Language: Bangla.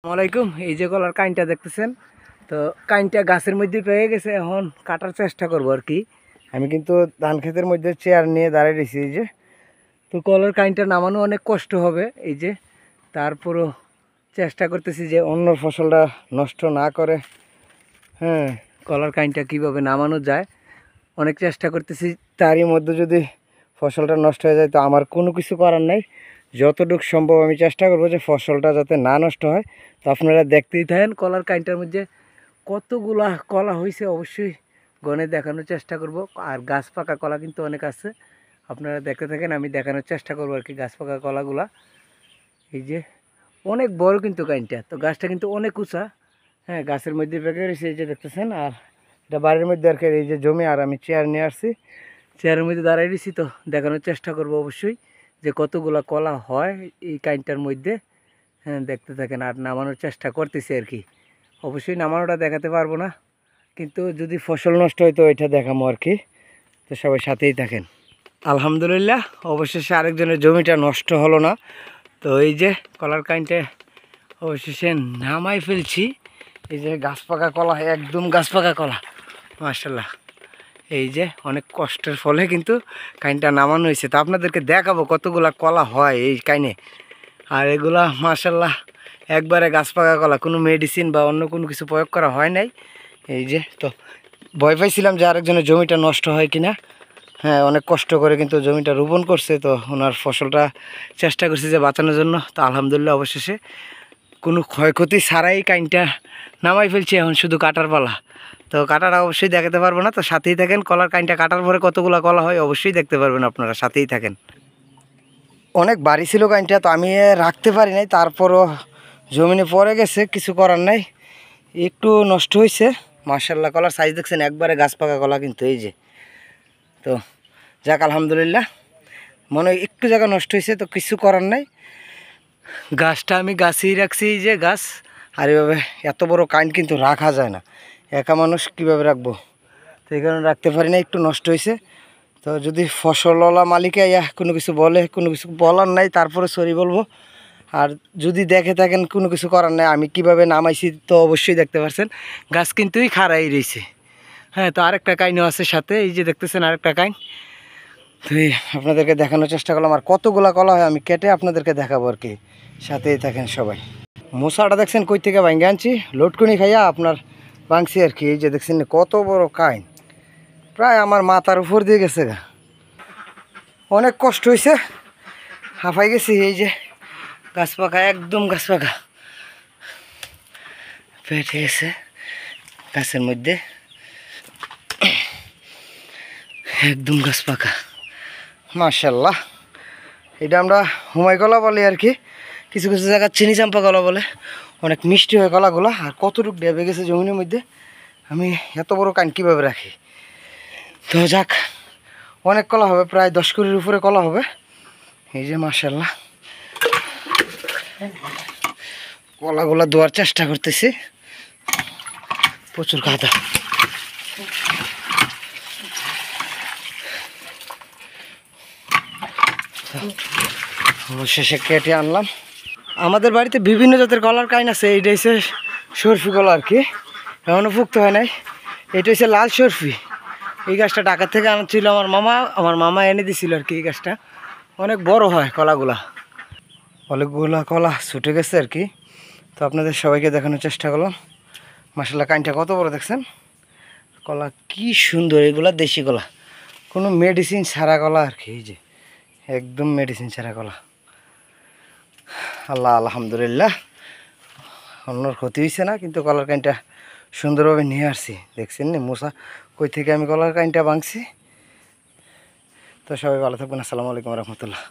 আসসালামাইকুম। এই যে কলার কাইনটা দেখতেছেন, তো কাইনটা গাছের মধ্যে পেয়ে গেছে, এখন কাটার চেষ্টা করবো আর কি। আমি কিন্তু ধান ক্ষেতের মধ্যে চেয়ার নিয়ে দাঁড়িয়ে রয়েছি। এই যে তো কলার কাইনটা নামানো অনেক কষ্ট হবে, এই যে তারপরও চেষ্টা করতেছি যে অন্য ফসলটা নষ্ট না করে। হ্যাঁ, কলার কাইনটা কীভাবে নামানো যায় অনেক চেষ্টা করতেছি, তারই মধ্যে যদি ফসলটা নষ্ট হয়ে যায় তো আমার কোনো কিছু করার নাই। যতটুকু সম্ভব আমি চেষ্টা করবো যে ফসলটা যাতে না নষ্ট হয়। তো আপনারা দেখতেই থাকেন কলার কাইনটার মধ্যে কতগুলা কলা হয়েছে, অবশ্যই গনে দেখানোর চেষ্টা করব। আর গাছ পাকা কলা কিন্তু অনেক আছে, আপনারা দেখতে থাকেন, আমি দেখানোর চেষ্টা করবো আর কি গাছ পাকা কলাগুলা। এই যে অনেক বড় কিন্তু কাইনটা, তো গাছটা কিন্তু অনেক উঁচা। হ্যাঁ, গাছের মধ্যে পেকে রয়েছে, এই যে দেখতেছেন। আর এটা বাড়ির মধ্যে আর কি, এই যে জমি, আর আমি চেয়ার নিয়ে আসছি, চেয়ারের মধ্যে দাঁড়াই দিছি। তো দেখানোর চেষ্টা করব অবশ্যই যে কতগুলা কলা হয় এই কাইনটার মধ্যে। হ্যাঁ, দেখতে থাকেন আর নামানোর চেষ্টা করতেছি আর কি। অবশ্যই নামানোটা দেখাতে পারবো না, কিন্তু যদি ফসল নষ্ট হয় তো এটা দেখাবো আর কি। তো সবাই সাথেই থাকেন। আলহামদুলিল্লাহ, অবশেষে আরেকজনের জমিটা নষ্ট হলো না। তো এই যে কলার কাইনটা অবশেষে নামাই ফেলছি। এই যে গাছ পাকা কলা, একদম গাছ পাকা কলা, মাশাআল্লাহ। এই যে অনেক কষ্টের ফলে কিন্তু কাইনটা নামানো হয়েছে। তো আপনাদেরকে দেখাবো কতগুলা কলা হয় এই কাইনে। আর এগুলা মাশাআল্লাহ একবারে গাছ পাকা কলা, কোনো মেডিসিন বা অন্য কোনো কিছু প্রয়োগ করা হয় নাই। এই যে তো ভয় পাইছিলাম যে আরেকজনের জমিটা নষ্ট হয় কিনা। হ্যাঁ, অনেক কষ্ট করে কিন্তু জমিটা রোপণ করছে, তো ওনার ফসলটা চেষ্টা করছে যে বাঁচানোর জন্য। তো আলহামদুলিল্লাহ অবশেষে কোনো ক্ষয়ক্ষতি ছাড়াই কাইনটা নামাই ফেলছি, এখন শুধু কাটার পালা। তো কাটাটা অবশ্যই দেখাতে পারবো না, তো সাথেই থাকেন। কলার কাইনটা কাটার পরে কতগুলো কলা হয় অবশ্যই দেখতে পারবেন আপনারা, সাথেই থাকেন। অনেক বাড়ি ছিল কাইনটা, তো আমি রাখতে পারি নাই, তারপরও জমিনে পড়ে গেছে, কিছু করার নাই, একটু নষ্ট হয়েছে। মাশাআল্লাহ, কলার সাইজ দেখছেন, একবারে গাছ পাকা কলা কিন্তু। এই যে তো যাক আলহামদুলিল্লাহ, মনে হয় একটু জায়গা নষ্ট হয়েছে, তো কিছু করার নাই। গাছটা আমি গাছেই রাখছি, এই যে গাছ। আর এভাবে এত বড় কাইন কিন্তু রাখা যায় না, একা মানুষ কীভাবে রাখবো, তো এই কারণে রাখতে পারি না, একটু নষ্ট হয়েছে। তো যদি ফসলওয়ালা মালিকে কোনো কিছু বলে, কোনো কিছু বলার নাই, তারপরে সরি বলবো। আর যদি দেখে থাকেন কোনো কিছু করার নাই, আমি কিভাবে নামাইছি তো অবশ্যই দেখতে পাচ্ছেন, গাছ কিন্তুই খাড়াই রয়েছে। হ্যাঁ, তো আরেকটা কাইনও আছে সাথে, এই যে দেখতেছেন আরেকটা কাইন। তো আপনাদেরকে দেখানোর চেষ্টা করলাম, আর কতগুলা কলা হয় আমি কেটে আপনাদেরকে দেখাবো আর কি, সাথেই থাকেন সবাই। মশাটা দেখছেন কই থেকে ভাঙ্গে আনছি, লোটকুনি খাইয়া আপনার ভাঙছি আর কি। এই যে দেখছেন কত বড় কাইন, প্রায় আমার মাথার উপর দিয়ে গেছে গা, অনেক কষ্ট হয়েছে, হাঁপাই গেছি। এই যে গাছ পাকা, একদম গাছ পাকা, পেটে গেছে গাছের মধ্যে, একদম গাছ পাকা মাশাআল্লাহ। এটা আমরা হুমাই কলা বলি আর কি, কিছু কিছু জায়গায় চিনি চাম্পা কলা বলে। অনেক মিষ্টি হয় কলাগুলো। আর কতটুকু ডেবে গেছে জমিনের মধ্যে, আমি এত বড় কান কীভাবে রাখি। তো যাক, অনেক কলা হবে, প্রায় 10 কেজির উপরে কলা হবে। এই যে মাশাআল্লাহ, কলাগুলা ধোয়ার চেষ্টা করতেছি, প্রচুর কাদা। অবশেষে কেটে আনলাম। আমাদের বাড়িতে বিভিন্ন জাতের কলার কাইন আছে। এইটা হচ্ছে সরফি কলা আর কি, এখনও পুক্ত হয় নাই। এটা হচ্ছে লাল সরফি। এই গাছটা ঢাকা থেকে আনছিল আমার মামা এনে দিছিল আর কি। এই গাছটা অনেক বড় হয় কলাগুলা, অনেকগুলা কলা ছুটে গেছে আর কি। তো আপনাদের সবাইকে দেখানোর চেষ্টা করলাম। মাশাআল্লাহ, কাইনটা কত বড় দেখছেন, কলা কি সুন্দর। এগুলা দেশি কলা, কোনো মেডিসিন ছাড়া কলা আর কি। এই যে একদম মেডিসিন ছাড়া কলা। আল্লাহ আলহামদুলিল্লাহ, অন্যর ক্ষতি হয়েছে না, কিন্তু কলার কাইনটা সুন্দরভাবে নিয়ে আসছি। দেখছেন না মশা কই থেকে আমি কলার কাইনটা ভাঙছি। তো সবাই ভালো থাকবেন। আসসালামু আলাইকুম রহমতুল্লাহ।